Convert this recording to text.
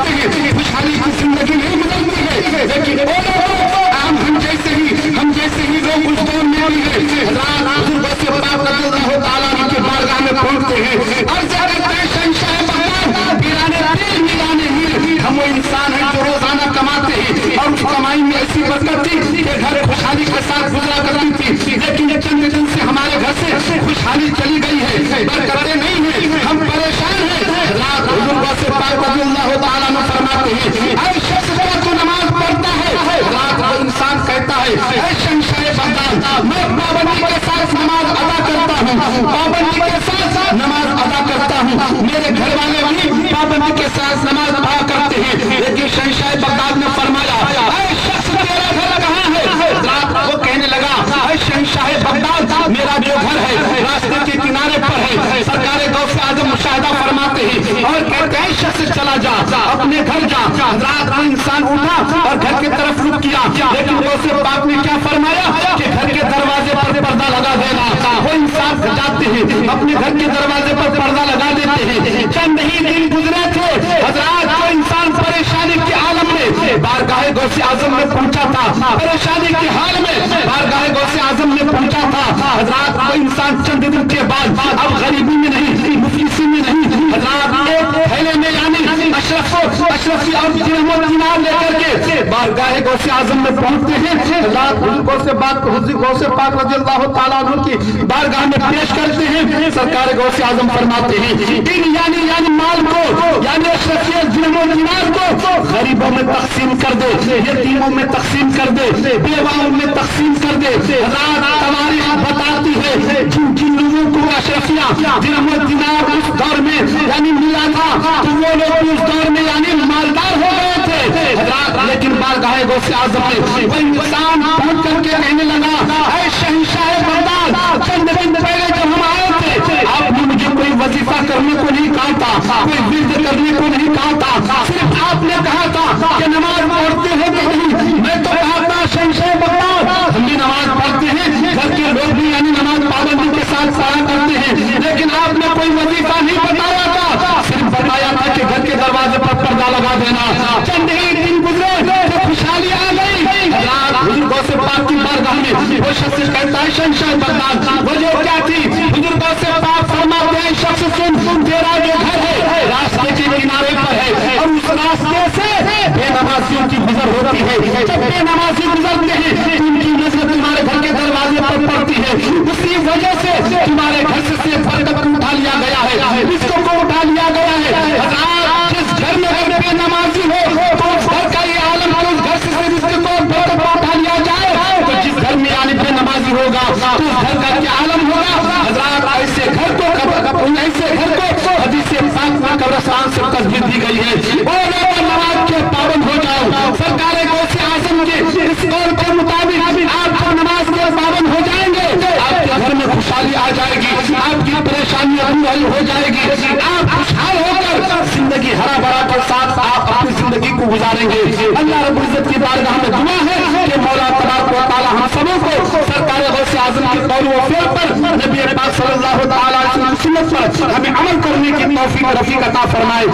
فرماتے ہیں خوشحالی کی زندگی نہیں گزرتی ہے، لیکن وہ لوگ ہم جیسے ہی لوگ اس دور میں بھی حضور سے پاک رضی اللہ تعالیٰ عنہ کی بارگاہ میں پہنچتے ہیں اور شہنشاہ بغداد میران میر، ہم وہ انسان ہیں جو روزانہ کماتے ہیں اور اس کمائی میں ایسی برکت تھی کہ گھر خوشحالی کے ساتھ گزرا کرتی تھی، لیکن یہ چند دن سے ہمارے گھر سے خوشحالی چلی گئی ہے، برکتیں نہیں ہیں، ہم پریشان ہیں۔ حضور سے پاک رضی اللہ تعالیٰ عنہ فرماتے ہیں اے شخص جو تو نماز پڑھتا ہے، رات وہ انسان کہتا ہے اے شہنشاہ بغداد میں پابندی کے ساتھ نماز ادا کرتا ہوں، پابندی کے ساتھ نماز ادا کرتا ہوں، میرے گھر والے بھی پابندی کے ساتھ نماز پڑھا کرتے ہیں، لیکن شہنشاہ بغداد نے فرمایا اے شخص تیرا گھر کہاں ہے؟ رات وہ کہنے لگا اے شہنشاہ بغداد میرا جو گھر ہے راستے کے کنارے پر ہے۔ سرکار غوث اعظم مشاہدہ فرماتے ہیں اور کہتے ہیں شخص چلا جا اپنے گھر جا۔ رات کو انسان اٹھا اور گھر کی طرف رخ کیا، لیکن غوث پاک نے کیا فرمایا کہ گھر کے دروازے پر پردہ لگا دینا۔ وہ انسان جاتے ہیں اپنے گھر کے دروازے پر پردہ لگا دیتے ہیں، چند ہی دن گزرے تھے حضرات وہ انسان پریشانی کے عالم میں بارگاہ غوث اعظم میں پہنچا تھا، پریشانی کے حال میں بارگاہ غوث اعظم میں پہنچا تھا حضرات۔ وہ انسان چند دن کے بعد اب غریبی میں نہیں، مفلسی میں نہیں حضرات، ایک تھیلے میں یعنی اشرفی اور درہم و دینار لے کر کے بارگاہ غوث اعظم میں پہنچتے ہیں حضرات۔ حضور غوث پاک رضی اللہ تعالیٰ عنہ کی بارگاہ میں پیش کرتے ہیں۔ سرکار غوث اعظم فرماتے ہیں ان یعنی مال کو یعنی اشرفیت درہم و دینار کو غریبوں میں تقسیم کر دے، یتیموں میں تقسیم کر دے، بیواؤں میں تقسیم کر دے۔ حضرات تاریخ بتاتی ہے جن لوگوں کو اشرفیہ درہم و دینار اس دور میں یعنی ملا تھا تو وہ لوگ اس دور میں یعنی مالدار ہو گئے تھے حضرات، لیکن بارگاہ غوث اعظم میں وہ انسان پہنچ کر کے کہنے لگا اے شہنشاہ بغداد چند دن پہلے جب ہم آئے تھے آپ نے مجھے کوئی وظیفہ کرنے کو نہیں کہا تھا، کوئی ورد کرنے کو نہیں کہا تھا، صرف آپ نے کہا تھا کہ نماز پڑھتے ہیں کہ نہیں؟ میں تو کہا تھا شہنشاہ بغداد ہم بھی نماز پڑھتے ہیں، گھر کے لوگ بھی یعنی نماز پابندی کے ساتھ پڑھا کرتے ہیں، لیکن آپ نے کوئی وظیفہ نہیں بتایا تھا، صرف بتایا تھا کہ گھر کے دروازے پر پردہ لگا دینا۔ چند ہی دن گزرے تو خوشحالی آ گئی۔ حضور غوث پاک کی بارگاہ میں وہ شخص کہتا ہے شہنشاہ بغداد وجہ کیا تھی؟ حضور غوث پاک فرماتے ہیں شخص سن تیرا جو گھر ہے راستے کے کنارے پر ہے اور اس راستے سے بے نمازیوں کی گزر ہوتی ہے، جب بے نمازی گزرتے ہیں ان کی نظر تمہارے گھر کے دروازے پر پڑتی ہے، اسی وجہ سے تمہارے گھر سے برکت کو اٹھا لیا گیا ہے، رزق کو اٹھا لیا گیا ہے۔ حضرات جس گھر میں اگر بے نمازی ہو تو اس گھر کا یہ عالم ہے، اس گھر سے رزق کو برکت کو اٹھا لیا جائے تو جس گھر میں یعنی بے نمازی ہوگا تو اس گھر کا کیا عالم ہوگا۔ حضرات ایسے گھر کو حدیث پاک میں قبرستان سے تصویر دی گئی ہے، وہ لوگ نماز کے پابند ہو جاؤ۔ سرکار غوث اعظم کے اس قول کے مطابق آپ کو نماز کے پابند ہو جائیں گے، آپ کے گھر میں خوشحالی آ جائے گی، آپ کی پریشانیاں دور حل ہو جائے گی، آپ خوشحال ہو کر زندگی ہرا بھرا کے ساتھ آپ اپنی زندگی کو گزاریں گے۔ اللہ رب العزت کی بارگاہ میں دعا ہے کہ مولا تبارک و تعالی ہم سبوں کو سرکار غوث اعظم کے قول و فعل پر نبی پاک صلی اللہ تعالی علیہ وسلم پر ہمیں عمل کرنے کی توفیق رفیق عطا فرمائے۔